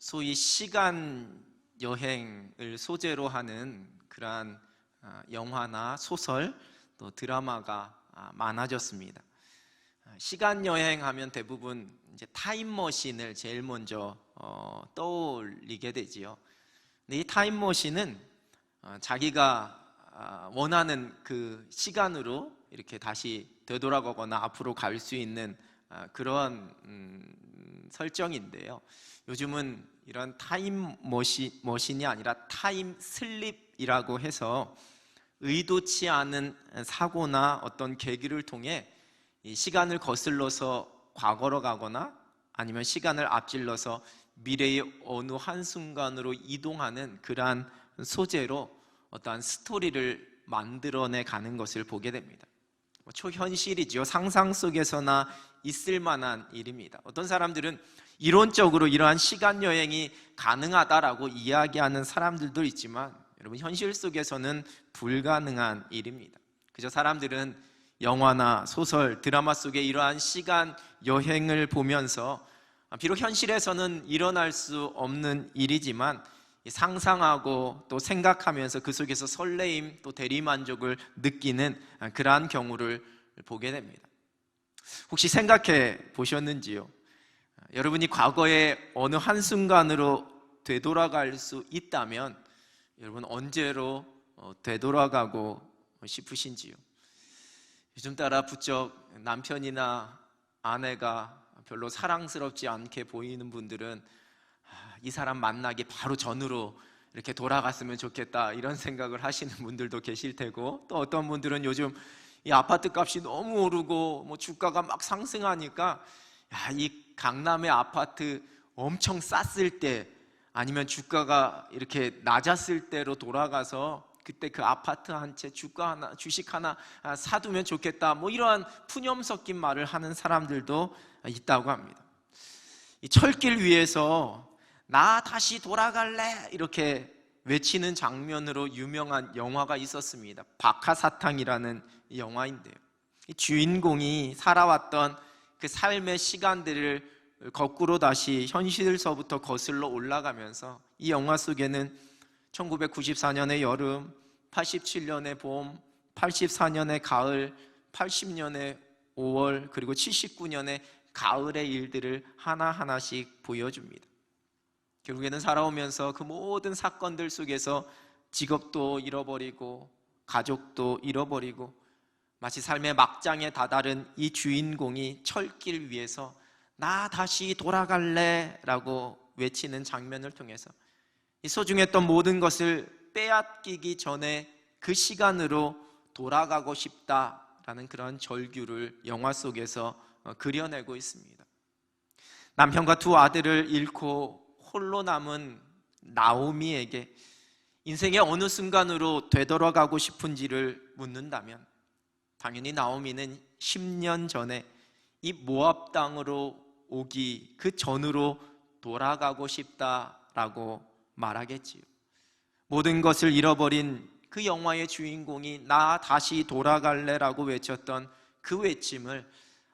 소위 시간 여행을 소재로 하는 그러한 영화나 소설 또 드라마가 많아졌습니다. 시간 여행하면 대부분 이제 타임머신을 제일 먼저 떠올리게 되지요. 근데 이 타임머신은 자기가 원하는 그 시간으로 이렇게 다시 되돌아가거나 앞으로 갈 수 있는 그런 설정인데요. 요즘은 이런 타임머신이 아니라 타임슬립이라고 해서 의도치 않은 사고나 어떤 계기를 통해 이 시간을 거슬러서 과거로 가거나 아니면 시간을 앞질러서 미래의 어느 한순간으로 이동하는 그러한 소재로 어떠한 스토리를 만들어내 가는 것을 보게 됩니다. 초현실이지요. 상상 속에서나 있을 만한 일입니다. 어떤 사람들은 이론적으로 이러한 시간 여행이 가능하다라고 이야기하는 사람들도 있지만 여러분, 현실 속에서는 불가능한 일입니다. 그저 사람들은 영화나 소설, 드라마 속에 이러한 시간 여행을 보면서 비록 현실에서는 일어날 수 없는 일이지만 상상하고 또 생각하면서 그 속에서 설레임 또 대리만족을 느끼는 그러한 경우를 보게 됩니다. 혹시 생각해 보셨는지요? 여러분이 과거의 어느 한순간으로 되돌아갈 수 있다면 여러분 언제로 되돌아가고 싶으신지요? 요즘 따라 부쩍 남편이나 아내가 별로 사랑스럽지 않게 보이는 분들은 이 사람 만나기 바로 전으로 이렇게 돌아갔으면 좋겠다 이런 생각을 하시는 분들도 계실 테고, 또 어떤 분들은 요즘 이 아파트 값이 너무 오르고 주가가 막 상승하니까 이 강남의 아파트 엄청 쌌을 때 아니면 주가가 이렇게 낮았을 때로 돌아가서 그때 그 아파트 한 채 주식 하나 사두면 좋겠다, 이러한 푸념 섞인 말을 하는 사람들도 있다고 합니다. 이 철길 위에서 나 다시 돌아갈래 이렇게 외치는 장면으로 유명한 영화가 있었습니다. 박하사탕이라는 영화인데요, 이 주인공이 살아왔던 그 삶의 시간들을 거꾸로 다시 현실서부터 거슬러 올라가면서 이 영화 속에는 1994년의 여름, 87년의 봄, 84년의 가을, 80년의 5월, 그리고 79년의 가을의 일들을 하나하나씩 보여줍니다. 결국에는 살아오면서 그 모든 사건들 속에서 직업도 잃어버리고 가족도 잃어버리고 마치 삶의 막장에 다다른 이 주인공이 철길 위에서 나 다시 돌아갈래 라고 외치는 장면을 통해서 이 소중했던 모든 것을 빼앗기기 전에 그 시간으로 돌아가고 싶다라는 그런 절규를 영화 속에서 그려내고 있습니다. 남편과 두 아들을 잃고 홀로 남은 나오미에게 인생의 어느 순간으로 되돌아가고 싶은지를 묻는다면 당연히 나오미는 10년 전에 이 모압 땅으로 오기 그 전으로 돌아가고 싶다라고 말하겠지요. 모든 것을 잃어버린 그 영화의 주인공이 나 다시 돌아갈래라고 외쳤던 그 외침을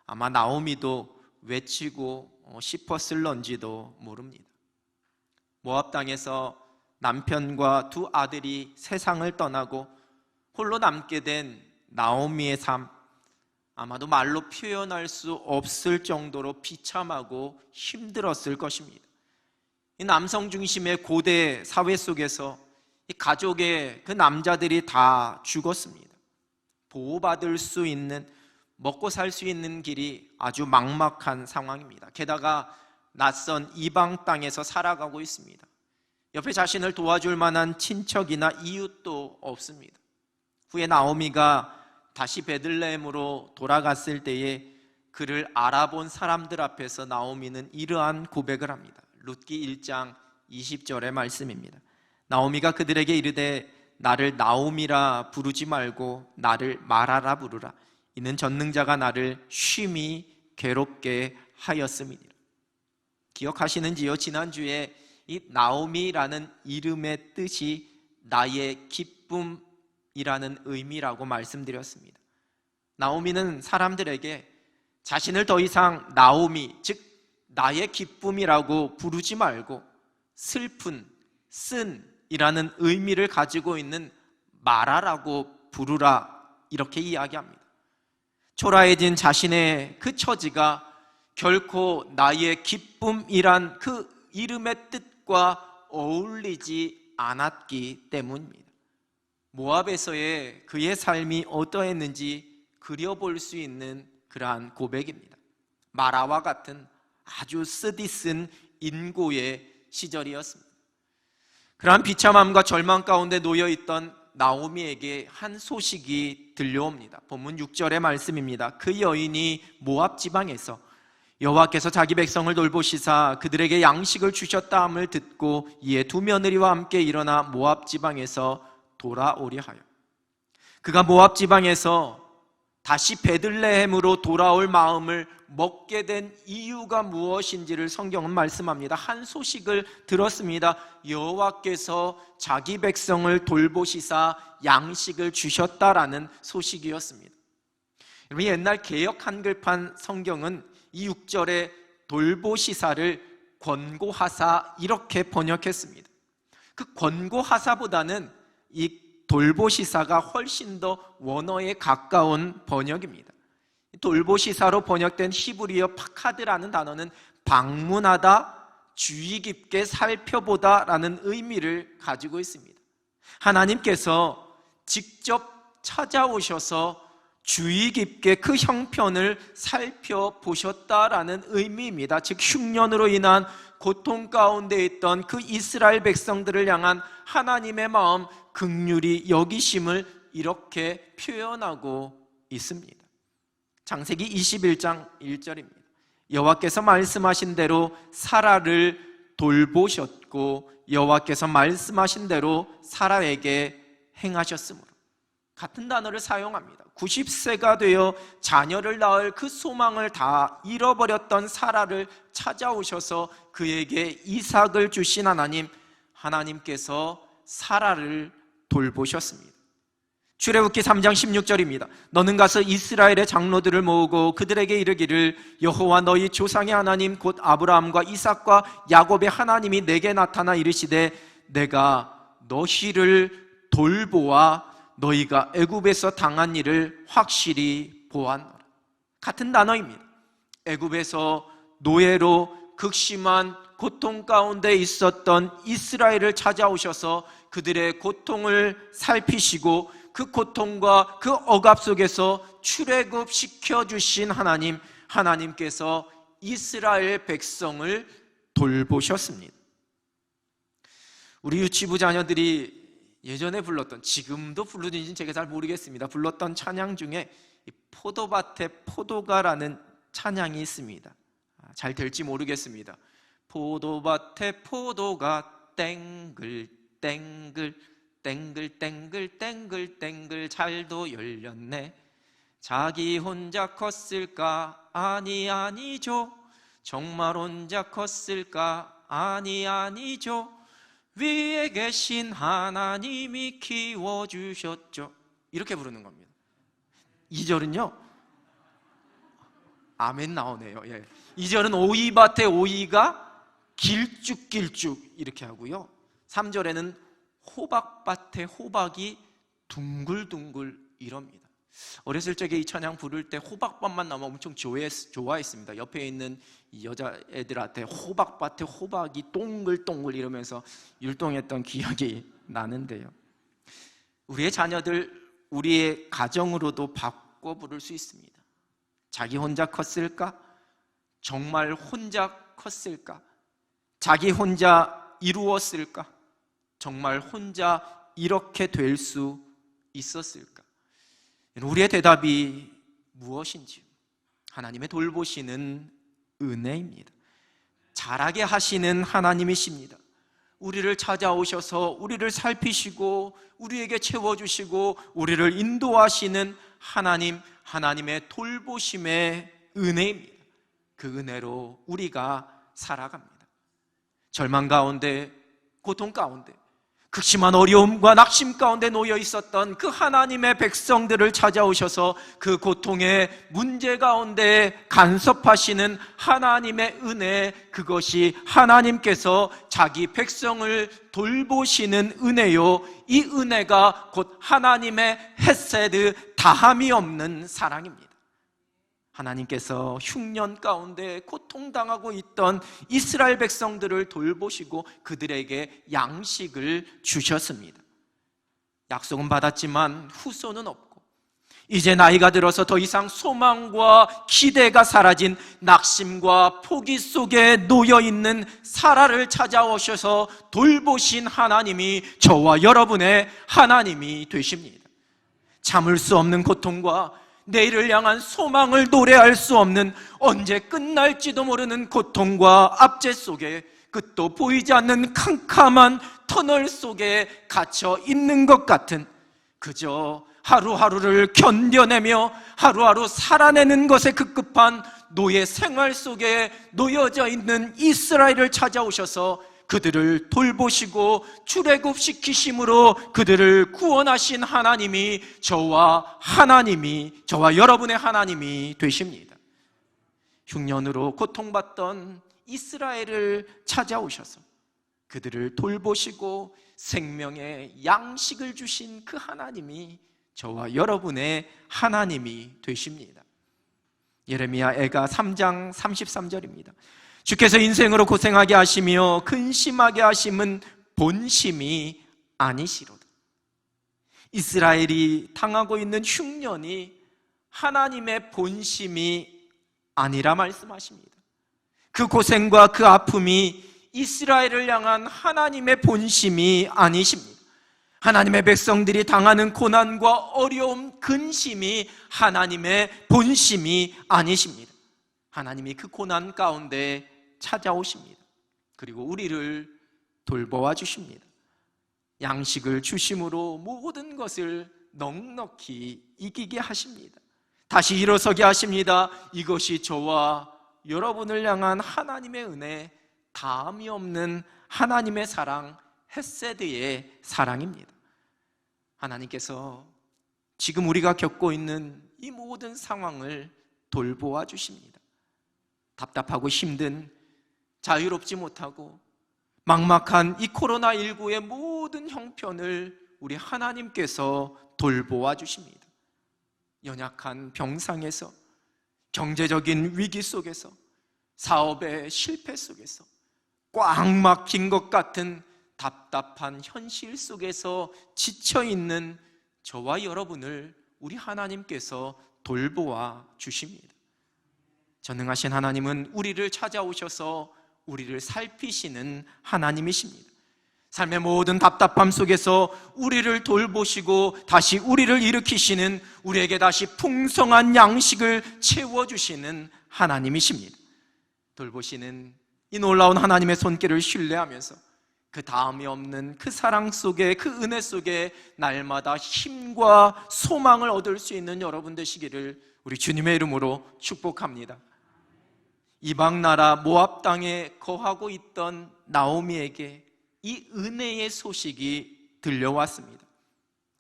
아마 나오미도 외치고 싶었을런지도 모릅니다. 모압 땅에서 남편과 두 아들이 세상을 떠나고 홀로 남게 된 나오미의 삶, 아마도 말로 표현할 수 없을 정도로 비참하고 힘들었을 것입니다. 이 남성 중심의 고대 사회 속에서 이 가족의 그 남자들이 다 죽었습니다. 보호받을 수 있는, 먹고 살 수 있는 길이 아주 막막한 상황입니다. 게다가 낯선 이방 땅에서 살아가고 있습니다. 옆에 자신을 도와줄 만한 친척이나 이웃도 없습니다. 후에 나오미가 다시 베들레헴으로 돌아갔을 때에 그를 알아본 사람들 앞에서 나오미는 이러한 고백을 합니다. 룻기 1장 20절의 말씀입니다. 나오미가 그들에게 이르되 나를 나오미라 부르지 말고 나를 마라라 부르라. 이는 전능자가 나를 쉼이 괴롭게 하였음이니라. 기억하시는지요? 지난주에 이 나오미라는 이름의 뜻이 나의 기쁨이라는 의미라고 말씀드렸습니다. 나오미는 사람들에게 자신을 더 이상 나오미, 즉 나의 기쁨이라고 부르지 말고 슬픈, 쓴이라는 의미를 가지고 있는 마라라고 부르라, 이렇게 이야기합니다. 초라해진 자신의 그 처지가 결코 나의 기쁨이란 그 이름의 뜻과 어울리지 않았기 때문입니다. 모압에서의 그의 삶이 어떠했는지 그려볼 수 있는 그러한 고백입니다. 마라와 같은 아주 쓰디쓴 인고의 시절이었습니다. 그러한 비참함과 절망 가운데 놓여있던 나오미에게 한 소식이 들려옵니다. 본문 6절의 말씀입니다. 그 여인이 모압 지방에서 여호와께서 자기 백성을 돌보시사 그들에게 양식을 주셨다 함을 듣고 이에 두 며느리와 함께 일어나 모압 지방에서 돌아오려 하여, 그가 모압 지방에서 다시 베들레헴으로 돌아올 마음을 먹게 된 이유가 무엇인지를 성경은 말씀합니다. 한 소식을 들었습니다. 여호와께서 자기 백성을 돌보시사 양식을 주셨다라는 소식이었습니다. 여러분, 옛날 개역 한글판 성경은 이 6절에 돌보시사를 권고하사 이렇게 번역했습니다. 그 권고하사보다는 이 돌보시사가 훨씬 더 원어에 가까운 번역입니다. 돌보시사로 번역된 히브리어 파카드라는 단어는 방문하다, 주의 깊게 살펴보다 라는 의미를 가지고 있습니다. 하나님께서 직접 찾아오셔서 주의 깊게 그 형편을 살펴보셨다라는 의미입니다. 즉 흉년으로 인한 고통 가운데 있던 그 이스라엘 백성들을 향한 하나님의 마음, 긍휼히 여기심을 이렇게 표현하고 있습니다. 창세기 21장 1절입니다. 여호와께서 말씀하신 대로 사라를 돌보셨고 여호와께서 말씀하신 대로 사라에게 행하셨으므로, 같은 단어를 사용합니다. 90세가 되어 자녀를 낳을 그 소망을 다 잃어버렸던 사라를 찾아오셔서 그에게 이삭을 주신 하나님께서 사라를 돌보셨습니다. 출애굽기 3장 16절입니다. 너는 가서 이스라엘의 장로들을 모으고 그들에게 이르기를 여호와 너희 조상의 하나님 곧 아브라함과 이삭과 야곱의 하나님이 내게 나타나 이르시되 내가 너희를 돌보아 너희가 애굽에서 당한 일을 확실히 보았노라. 같은 단어입니다. 애굽에서 노예로 극심한 고통 가운데 있었던 이스라엘을 찾아오셔서 그들의 고통을 살피시고 그 고통과 그 억압 속에서 출애굽시켜 주신 하나님께서 이스라엘 백성을 돌보셨습니다. 우리 유치부 자녀들이 예전에 불렀던, 지금도 부르는지는 제가 잘 모르겠습니다, 불렀던 찬양 중에 포도밭에 포도가라는 찬양이 있습니다. 잘 될지 모르겠습니다. 포도밭에 포도가 땡글 땡글 땡글 땡글 땡글 땡글 잘도 열렸네. 자기 혼자 컸을까? 아니죠. 정말 혼자 컸을까? 아니죠. 위에 계신 하나님이 키워주셨죠. 이렇게 부르는 겁니다. 2절은요 아멘 나오네요. 2절은 오이밭에 오이가 길쭉길쭉 이렇게 하고요, 3절에는 호박밭에 호박이 둥글둥글 이럽니다. 어렸을 적에 이 찬양 부를 때 호박밭만 나오면 엄청 좋아했습니다. 옆에 있는 여자애들한테 호박밭에 호박이 동글동글 이러면서 율동했던 기억이 나는데요, 우리의 자녀들, 우리의 가정으로도 바꿔 부를 수 있습니다. 자기 혼자 컸을까? 정말 혼자 컸을까? 자기 혼자 이루었을까? 정말 혼자 이렇게 될 수 있었을까? 우리의 대답이 무엇인지, 하나님의 돌보시는 은혜입니다. 잘하게 하시는 하나님이십니다. 우리를 찾아오셔서 우리를 살피시고 우리에게 채워주시고 우리를 인도하시는 하나님의 돌보심의 은혜입니다. 그 은혜로 우리가 살아갑니다. 절망 가운데, 고통 가운데, 극심한 어려움과 낙심 가운데 놓여 있었던 그 하나님의 백성들을 찾아오셔서 그 고통의 문제 가운데 간섭하시는 하나님의 은혜, 그것이 하나님께서 자기 백성을 돌보시는 은혜요, 이 은혜가 곧 하나님의 헤세드, 다함이 없는 사랑입니다. 하나님께서 흉년 가운데 고통당하고 있던 이스라엘 백성들을 돌보시고 그들에게 양식을 주셨습니다. 약속은 받았지만 후손은 없고, 이제 나이가 들어서 더 이상 소망과 기대가 사라진 낙심과 포기 속에 놓여있는 사라를 찾아오셔서 돌보신 하나님이 저와 여러분의 하나님이 되십니다. 참을 수 없는 고통과 내일을 향한 소망을 노래할 수 없는, 언제 끝날지도 모르는 고통과 압제 속에, 끝도 보이지 않는 캄캄한 터널 속에 갇혀 있는 것 같은, 그저 하루하루를 견뎌내며 하루하루 살아내는 것에 급급한 노예 생활 속에 놓여져 있는 이스라엘을 찾아오셔서 그들을 돌보시고 출애굽시키심으로 그들을 구원하신 하나님이 저와 여러분의 하나님이 되십니다. 흉년으로 고통받던 이스라엘을 찾아오셔서 그들을 돌보시고 생명의 양식을 주신 그 하나님이 저와 여러분의 하나님이 되십니다. 예레미야 애가 3장 33절입니다. 주께서 인생으로 고생하게 하시며 근심하게 하심은 본심이 아니시로다. 이스라엘이 당하고 있는 흉년이 하나님의 본심이 아니라 말씀하십니다. 그 고생과 그 아픔이 이스라엘을 향한 하나님의 본심이 아니십니다. 하나님의 백성들이 당하는 고난과 어려움, 근심이 하나님의 본심이 아니십니다. 하나님이 그 고난 가운데 찾아오십니다. 그리고 우리를 돌보아 주십니다. 양식을 주심으로 모든 것을 넉넉히 이기게 하십니다. 다시 일어서게 하십니다. 이것이 저와 여러분을 향한 하나님의 은혜, 다함이 없는 하나님의 사랑, 헤세드의 사랑입니다. 하나님께서 지금 우리가 겪고 있는 이 모든 상황을 돌보아 주십니다. 답답하고 힘든, 자유롭지 못하고 막막한 이 코로나19의 모든 형편을 우리 하나님께서 돌보아 주십니다. 연약한 병상에서, 경제적인 위기 속에서, 사업의 실패 속에서, 꽉 막힌 것 같은 답답한 현실 속에서 지쳐있는 저와 여러분을 우리 하나님께서 돌보아 주십니다. 전능하신 하나님은 우리를 찾아오셔서 우리를 살피시는 하나님이십니다. 삶의 모든 답답함 속에서 우리를 돌보시고 다시 우리를 일으키시는, 우리에게 다시 풍성한 양식을 채워주시는 하나님이십니다. 돌보시는 이 놀라운 하나님의 손길을 신뢰하면서 그 다음이 없는 그 사랑 속에, 그 은혜 속에 날마다 힘과 소망을 얻을 수 있는 여러분 되시기를 우리 주님의 이름으로 축복합니다. 이방 나라 모압 땅에 거하고 있던 나오미에게 이 은혜의 소식이 들려왔습니다.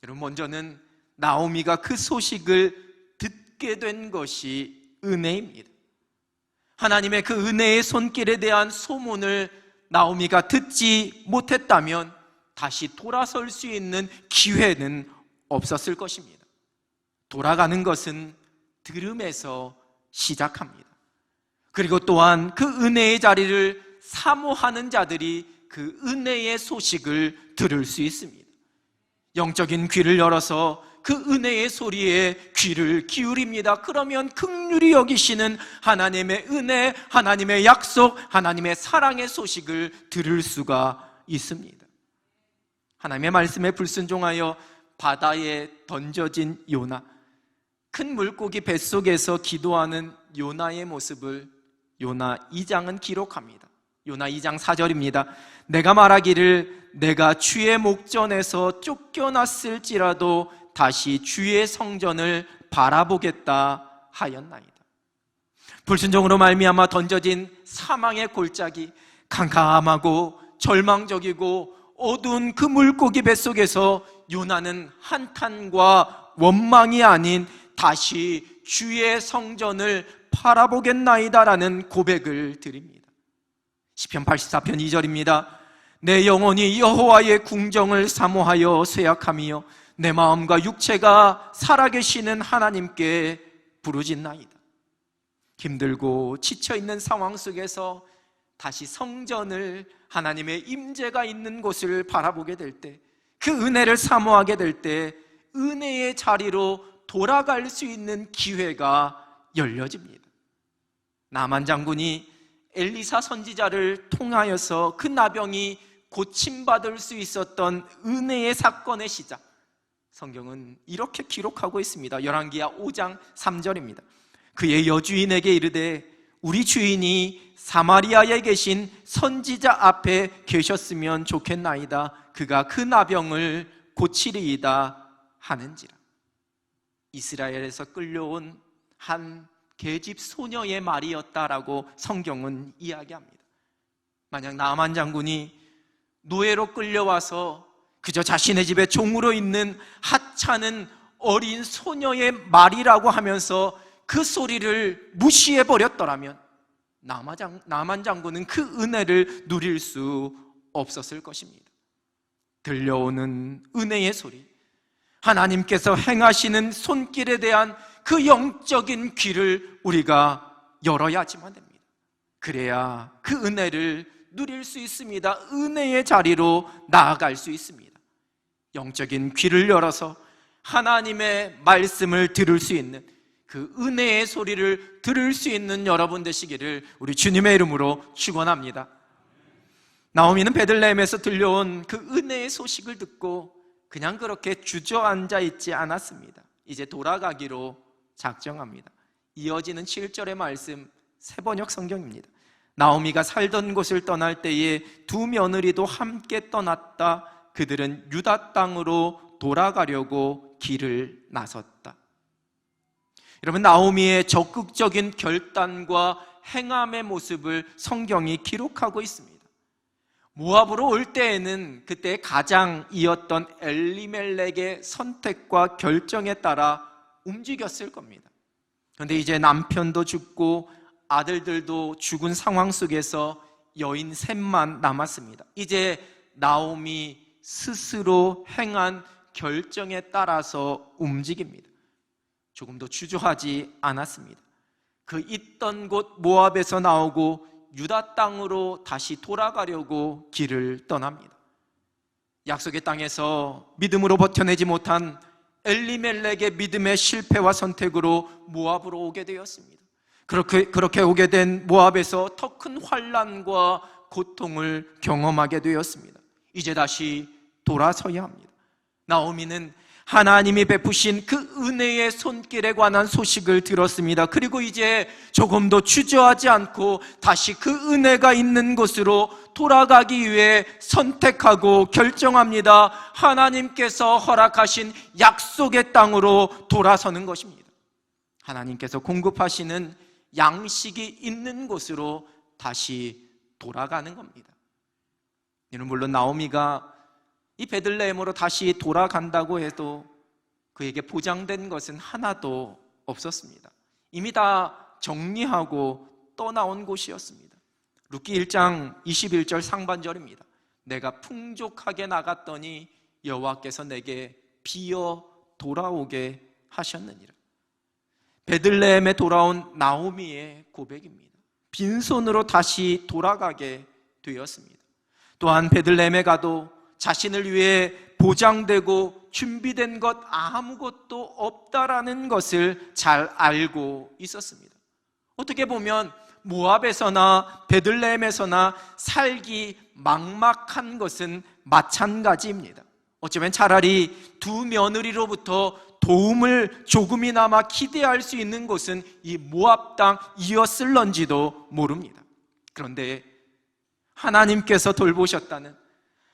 여러분, 먼저는 나오미가 그 소식을 듣게 된 것이 은혜입니다. 하나님의 그 은혜의 손길에 대한 소문을 나오미가 듣지 못했다면 다시 돌아설 수 있는 기회는 없었을 것입니다. 돌아가는 것은 들음에서 시작합니다. 그리고 또한 그 은혜의 자리를 사모하는 자들이 그 은혜의 소식을 들을 수 있습니다. 영적인 귀를 열어서 그 은혜의 소리에 귀를 기울입니다. 그러면 긍휼히 여기시는 하나님의 은혜, 하나님의 약속, 하나님의 사랑의 소식을 들을 수가 있습니다. 하나님의 말씀에 불순종하여 바다에 던져진 요나, 큰 물고기 뱃속에서 기도하는 요나의 모습을 요나 2장은 기록합니다. 요나 2장 4절입니다. 내가 말하기를 내가 주의 목전에서 쫓겨났을지라도 다시 주의 성전을 바라보겠다 하였나이다. 불순종으로 말미암아 던져진 사망의 골짜기, 캄캄하고 절망적이고 어두운 그 물고기 뱃속에서 요나는 한탄과 원망이 아닌 다시 주의 성전을 바라보겠나이다라는 고백을 드립니다. 시편 84편 2절입니다. 내 영혼이 여호와의 궁정을 사모하여 쇠약하며 내 마음과 육체가 살아계시는 하나님께 부르짖나이다. 힘들고 지쳐있는 상황 속에서 다시 성전을, 하나님의 임재가 있는 곳을 바라보게 될 때, 그 은혜를 사모하게 될 때 은혜의 자리로 돌아갈 수 있는 기회가 열려집니다. 나만 장군이 엘리사 선지자를 통하여서 그 나병이 고침받을 수 있었던 은혜의 사건의 시작, 성경은 이렇게 기록하고 있습니다. 열왕기하 5장 3절입니다. 그의 여주인에게 이르되 우리 주인이 사마리아에 계신 선지자 앞에 계셨으면 좋겠나이다. 그가 그 나병을 고치리이다 하는지라. 이스라엘에서 끌려온 한 계집 소녀의 말이었다라고 성경은 이야기합니다. 만약 나만 장군이 노예로 끌려와서 그저 자신의 집에 종으로 있는 하찮은 어린 소녀의 말이라고 하면서 그 소리를 무시해 버렸더라면 나만 장군은 그 은혜를 누릴 수 없었을 것입니다. 들려오는 은혜의 소리, 하나님께서 행하시는 손길에 대한 그 영적인 귀를 우리가 열어야지만 됩니다. 그래야 그 은혜를 누릴 수 있습니다. 은혜의 자리로 나아갈 수 있습니다. 영적인 귀를 열어서 하나님의 말씀을 들을 수 있는, 그 은혜의 소리를 들을 수 있는 여러분 되시기를 우리 주님의 이름으로 축원합니다. 나오미는 베들레헴에서 들려온 그 은혜의 소식을 듣고 그냥 그렇게 주저앉아 있지 않았습니다. 이제 돌아가기로 작정합니다. 이어지는 7절의 말씀, 새번역 성경입니다. 나오미가 살던 곳을 떠날 때에 두 며느리도 함께 떠났다. 그들은 유다 땅으로 돌아가려고 길을 나섰다. 여러분, 나오미의 적극적인 결단과 행함의 모습을 성경이 기록하고 있습니다. 모압으로 올 때에는 그때 가장이었던 엘리멜렉의 선택과 결정에 따라 움직였을 겁니다. 그런데 이제 남편도 죽고 아들들도 죽은 상황 속에서 여인 셋만 남았습니다. 이제 나오미 스스로 행한 결정에 따라서 움직입니다. 조금도 주저하지 않았습니다. 그 있던 곳 모압에서 나오고 유다 땅으로 다시 돌아가려고 길을 떠납니다. 약속의 땅에서 믿음으로 버텨내지 못한 엘리멜렉의 믿음의 실패와 선택으로 모압으로 오게 되었습니다. 그렇게 오게 된 모압에서 더 큰 환난과 고통을 경험하게 되었습니다. 이제 다시 돌아서야 합니다. 나오미는 하나님이 베푸신 그 은혜의 손길에 관한 소식을 들었습니다. 그리고 이제 조금도 주저하지 않고 다시 그 은혜가 있는 곳으로 돌아가기 위해 선택하고 결정합니다. 하나님께서 허락하신 약속의 땅으로 돌아서는 것입니다. 하나님께서 공급하시는 양식이 있는 곳으로 다시 돌아가는 겁니다. 이는 물론 나오미가 이 베들레헴으로 다시 돌아간다고 해도 그에게 보장된 것은 하나도 없었습니다. 이미 다 정리하고 떠나온 곳이었습니다. 룻기 1장 21절 상반절입니다. 내가 풍족하게 나갔더니 여호와께서 내게 비어 돌아오게 하셨느니라. 베들레헴에 돌아온 나오미의 고백입니다. 빈손으로 다시 돌아가게 되었습니다. 또한 베들레헴에 가도 자신을 위해 보장되고 준비된 것 아무것도 없다라는 것을 잘 알고 있었습니다. 어떻게 보면 모압에서나 베들레헴에서나 살기 막막한 것은 마찬가지입니다. 어쩌면 차라리 두 며느리로부터 도움을 조금이나마 기대할 수 있는 곳은 이 모압 땅이었을런지도 모릅니다. 그런데 하나님께서 돌보셨다는,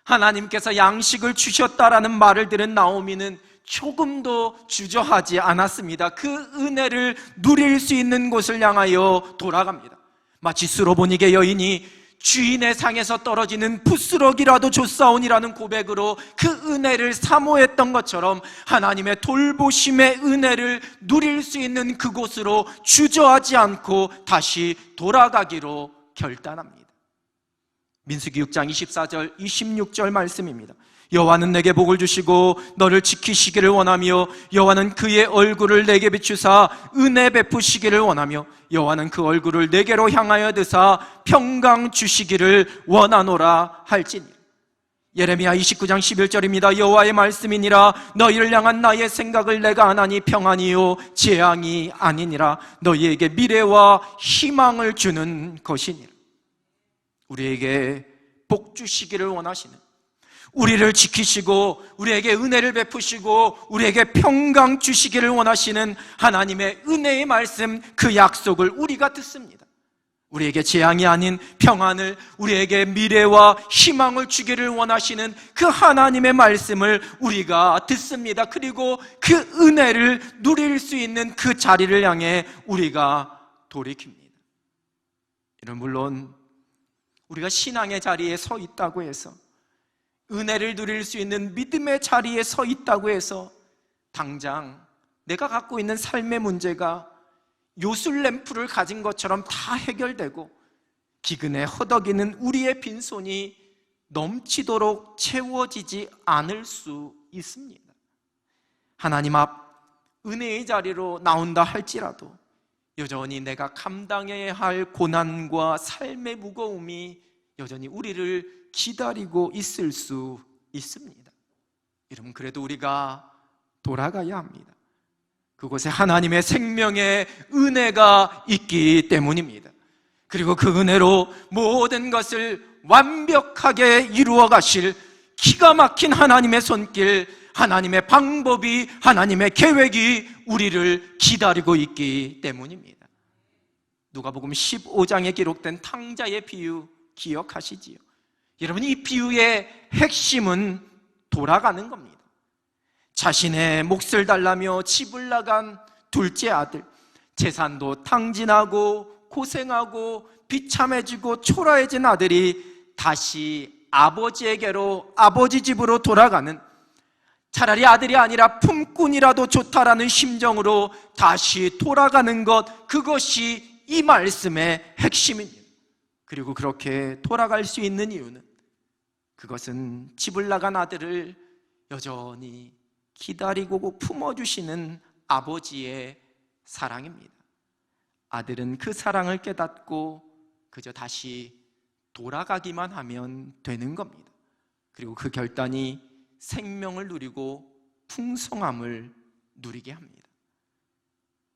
하나님께서 양식을 주셨다라는 말을 들은 나오미는 조금도 주저하지 않았습니다. 그 은혜를 누릴 수 있는 곳을 향하여 돌아갑니다. 마치 수로보니게 여인이 주인의 상에서 떨어지는 부스러기라도 줬사오니라는 고백으로 그 은혜를 사모했던 것처럼 하나님의 돌보심의 은혜를 누릴 수 있는 그곳으로 주저하지 않고 다시 돌아가기로 결단합니다. 민수기 6장 24절 26절 말씀입니다. 여호와는 내게 복을 주시고 너를 지키시기를 원하며 여호와는 그의 얼굴을 내게 비추사 은혜 베푸시기를 원하며 여호와는 그 얼굴을 내게로 향하여 드사 평강 주시기를 원하노라 할지니. 예레미야 29장 11절입니다. 여호와의 말씀이니라. 너희를 향한 나의 생각을 내가 아나니 평안이요 재앙이 아니니라. 너희에게 미래와 희망을 주는 것이니라. 우리에게 복 주시기를 원하시는, 우리를 지키시고 우리에게 은혜를 베푸시고 우리에게 평강 주시기를 원하시는 하나님의 은혜의 말씀, 그 약속을 우리가 듣습니다. 우리에게 재앙이 아닌 평안을, 우리에게 미래와 희망을 주기를 원하시는 그 하나님의 말씀을 우리가 듣습니다. 그리고 그 은혜를 누릴 수 있는 그 자리를 향해 우리가 돌이킵니다. 이런, 물론 우리가 신앙의 자리에 서 있다고 해서, 은혜를 누릴 수 있는 믿음의 자리에 서 있다고 해서 당장 내가 갖고 있는 삶의 문제가 요술램프를 가진 것처럼 다 해결되고 기근에 허덕이는 우리의 빈손이 넘치도록 채워지지 않을 수 있습니다. 하나님 앞 은혜의 자리로 나온다 할지라도 여전히 내가 감당해야 할 고난과 삶의 무거움이 여전히 우리를 기다리고 있을 수 있습니다. 여러분, 그래도 우리가 돌아가야 합니다. 그곳에 하나님의 생명의 은혜가 있기 때문입니다. 그리고 그 은혜로 모든 것을 완벽하게 이루어 가실 기가 막힌 하나님의 손길, 하나님의 방법이, 하나님의 계획이 우리를 기다리고 있기 때문입니다. 누가복음 15장에 기록된 탕자의 비유 기억하시지요? 여러분, 이 비유의 핵심은 돌아가는 겁니다. 자신의 몫을 달라며 집을 나간 둘째 아들, 재산도 탕진하고 고생하고 비참해지고 초라해진 아들이 다시 아버지에게로, 아버지 집으로 돌아가는, 차라리 아들이 아니라 품꾼이라도 좋다라는 심정으로 다시 돌아가는 것, 그것이 이 말씀의 핵심입니다. 그리고 그렇게 돌아갈 수 있는 이유는, 그것은 집을 나간 아들을 여전히 기다리고 품어주시는 아버지의 사랑입니다. 아들은 그 사랑을 깨닫고 그저 다시 돌아가기만 하면 되는 겁니다. 그리고 그 결단이 생명을 누리고 풍성함을 누리게 합니다.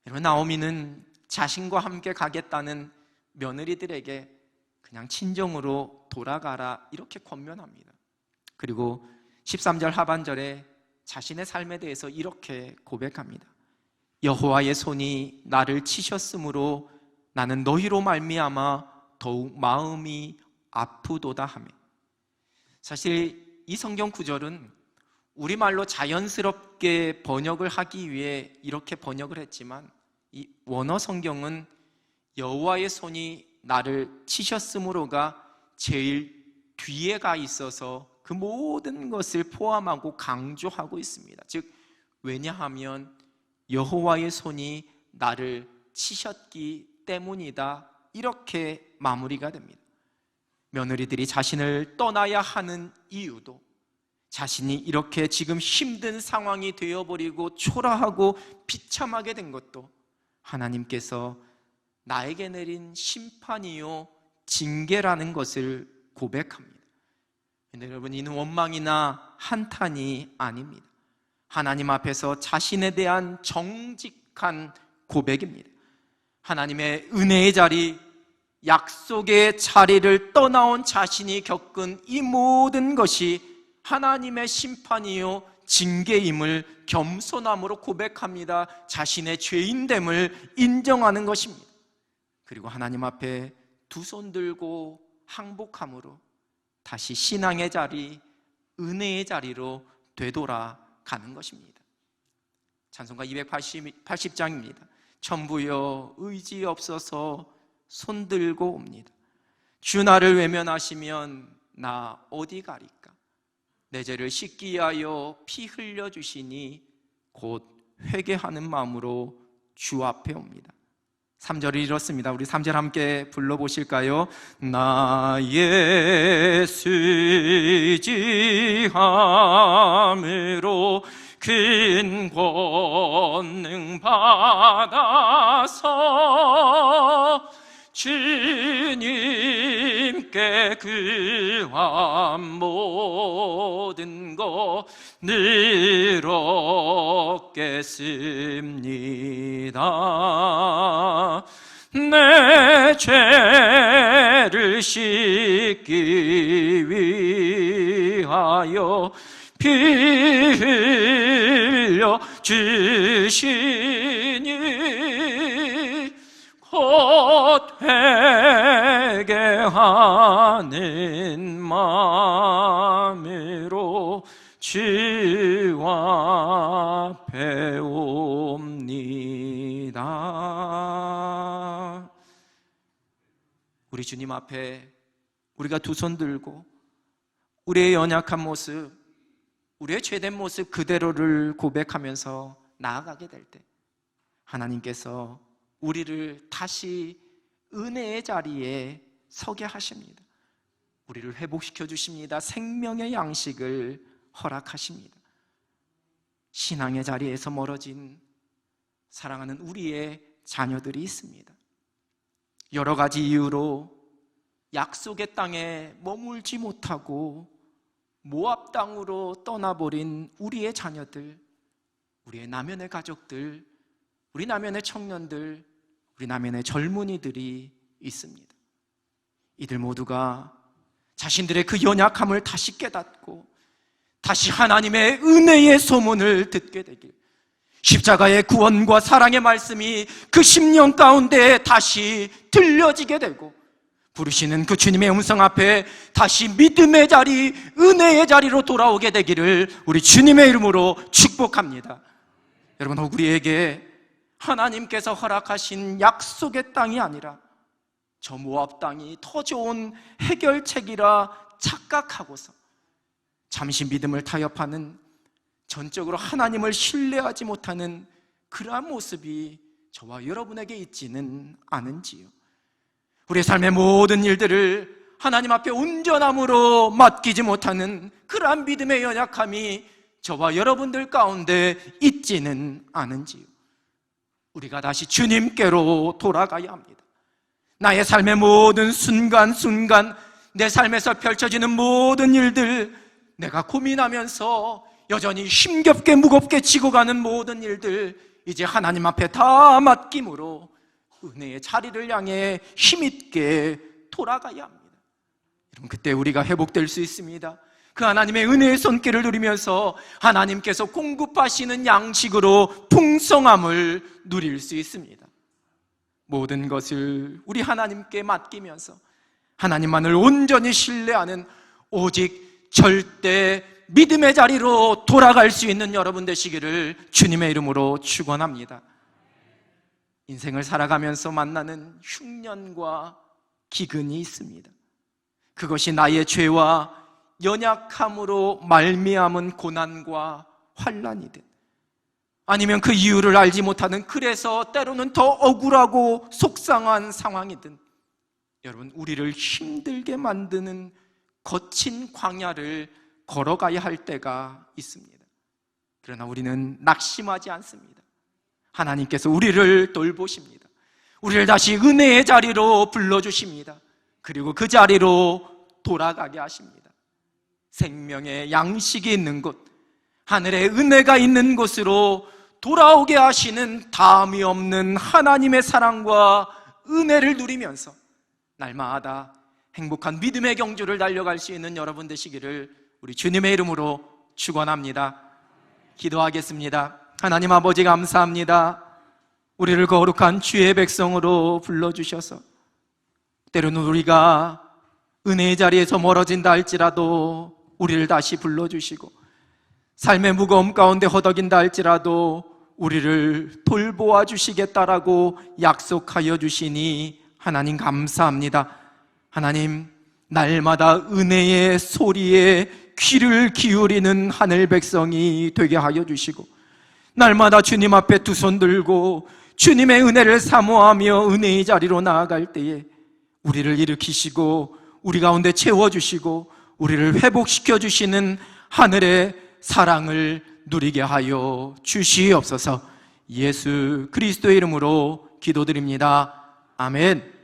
여러분, 나오미는 자신과 함께 가겠다는 며느리들에게 그냥 친정으로 돌아가라 이렇게 권면합니다. 그리고 13절 하반절에 자신의 삶에 대해서 이렇게 고백합니다. 여호와의 손이 나를 치셨으므로 나는 너희로 말미암아 더욱 마음이 아프도다 하며. 사실 이 성경 구절은 우리말로 자연스럽게 번역을 하기 위해 이렇게 번역을 했지만, 이 원어 성경은 여호와의 손이 나를 치셨으므로가 제일 뒤에 가 있어서 그 모든 것을 포함하고 강조하고 있습니다. 즉, 왜냐하면 여호와의 손이 나를 치셨기 때문이다, 이렇게 마무리가 됩니다. 며느리들이 자신을 떠나야 하는 이유도, 자신이 이렇게 지금 힘든 상황이 되어버리고 초라하고 비참하게 된 것도 하나님께서 나에게 내린 심판이요 징계라는 것을 고백합니다. 근데 여러분, 이는 원망이나 한탄이 아닙니다. 하나님 앞에서 자신에 대한 정직한 고백입니다. 하나님의 은혜의 자리, 약속의 자리를 떠나온 자신이 겪은 이 모든 것이 하나님의 심판이요 징계임을 겸손함으로 고백합니다. 자신의 죄인됨을 인정하는 것입니다. 그리고 하나님 앞에 두 손 들고 항복함으로 다시 신앙의 자리, 은혜의 자리로 되돌아가는 것입니다. 찬송가 280장입니다. 천부여 의지 없어서 손들고 옵니다. 주 나를 외면하시면 나 어디 가리까? 내 죄를 씻기 위하여 피 흘려주시니 곧 회개하는 마음으로 주 앞에 옵니다. 3절을 이렇습니다. 우리 3절 함께 불러보실까요? 나의 수지함으로 큰 권능 받아서 주님께 구한 모든 것 늘 얻겠습니다. 내 죄를 씻기 위하여 피 흘려 주시니 곧 회개하는 마음으로 주 앞에 옵니다. 우리 주님 앞에 우리가 두 손 들고 우리의 연약한 모습, 우리의 죄된 모습 그대로를 고백하면서 나아가게 될 때 하나님께서 우리를 다시 은혜의 자리에 서게 하십니다. 우리를 회복시켜 주십니다. 생명의 양식을 허락하십니다. 신앙의 자리에서 멀어진 사랑하는 우리의 자녀들이 있습니다. 여러 가지 이유로 약속의 땅에 머물지 못하고 모압 땅으로 떠나버린 우리의 자녀들, 우리의 남연의 가족들, 우리 남연의 청년들, 우리 남연의 젊은이들이 있습니다. 이들 모두가 자신들의 그 연약함을 다시 깨닫고 다시 하나님의 은혜의 소문을 듣게 되길, 십자가의 구원과 사랑의 말씀이 그 심령 가운데 다시 들려지게 되고 부르시는 그 주님의 음성 앞에 다시 믿음의 자리, 은혜의 자리로 돌아오게 되기를 우리 주님의 이름으로 축복합니다. 여러분, 우리에게 하나님께서 허락하신 약속의 땅이 아니라 저 모압 땅이 더 좋은 해결책이라 착각하고서 잠시 믿음을 타협하는, 전적으로 하나님을 신뢰하지 못하는 그러한 모습이 저와 여러분에게 있지는 않은지요? 우리의 삶의 모든 일들을 하나님 앞에 온전함으로 맡기지 못하는 그러한 믿음의 연약함이 저와 여러분들 가운데 있지는 않은지요? 우리가 다시 주님께로 돌아가야 합니다. 나의 삶의 모든 순간순간, 내 삶에서 펼쳐지는 모든 일들, 내가 고민하면서 여전히 힘겹게 무겁게 지고 가는 모든 일들, 이제 하나님 앞에 다 맡김으로 은혜의 자리를 향해 힘있게 돌아가야 합니다. 여러분, 그때 우리가 회복될 수 있습니다. 그 하나님의 은혜의 손길을 누리면서 하나님께서 공급하시는 양식으로 풍성함을 누릴 수 있습니다. 모든 것을 우리 하나님께 맡기면서 하나님만을 온전히 신뢰하는 오직 절대 믿음의 자리로 돌아갈 수 있는 여러분 되시기를 주님의 이름으로 축원합니다. 인생을 살아가면서 만나는 흉년과 기근이 있습니다. 그것이 나의 죄와 연약함으로 말미암은 고난과 환난이든, 아니면 그 이유를 알지 못하는, 그래서 때로는 더 억울하고 속상한 상황이든, 여러분, 우리를 힘들게 만드는 거친 광야를 걸어가야 할 때가 있습니다. 그러나 우리는 낙심하지 않습니다. 하나님께서 우리를 돌보십니다. 우리를 다시 은혜의 자리로 불러주십니다. 그리고 그 자리로 돌아가게 하십니다. 생명의 양식이 있는 곳, 하늘의 은혜가 있는 곳으로 돌아오게 하시는 다함이 없는 하나님의 사랑과 은혜를 누리면서 날마다 행복한 믿음의 경주를 달려갈 수 있는 여러분 되시기를 우리 주님의 이름으로 축원합니다. 기도하겠습니다. 하나님 아버지, 감사합니다. 우리를 거룩한 주의 백성으로 불러주셔서 때로는 우리가 은혜의 자리에서 멀어진다 할지라도 우리를 다시 불러주시고, 삶의 무거움 가운데 허덕인다 할지라도 우리를 돌보아 주시겠다라고 약속하여 주시니 하나님 감사합니다. 하나님, 날마다 은혜의 소리에 귀를 기울이는 하늘 백성이 되게 하여 주시고, 날마다 주님 앞에 두 손 들고 주님의 은혜를 사모하며 은혜의 자리로 나아갈 때에 우리를 일으키시고 우리 가운데 채워주시고 우리를 회복시켜 주시는 하늘의 사랑을 누리게 하여 주시옵소서. 예수 그리스도의 이름으로 기도드립니다. 아멘.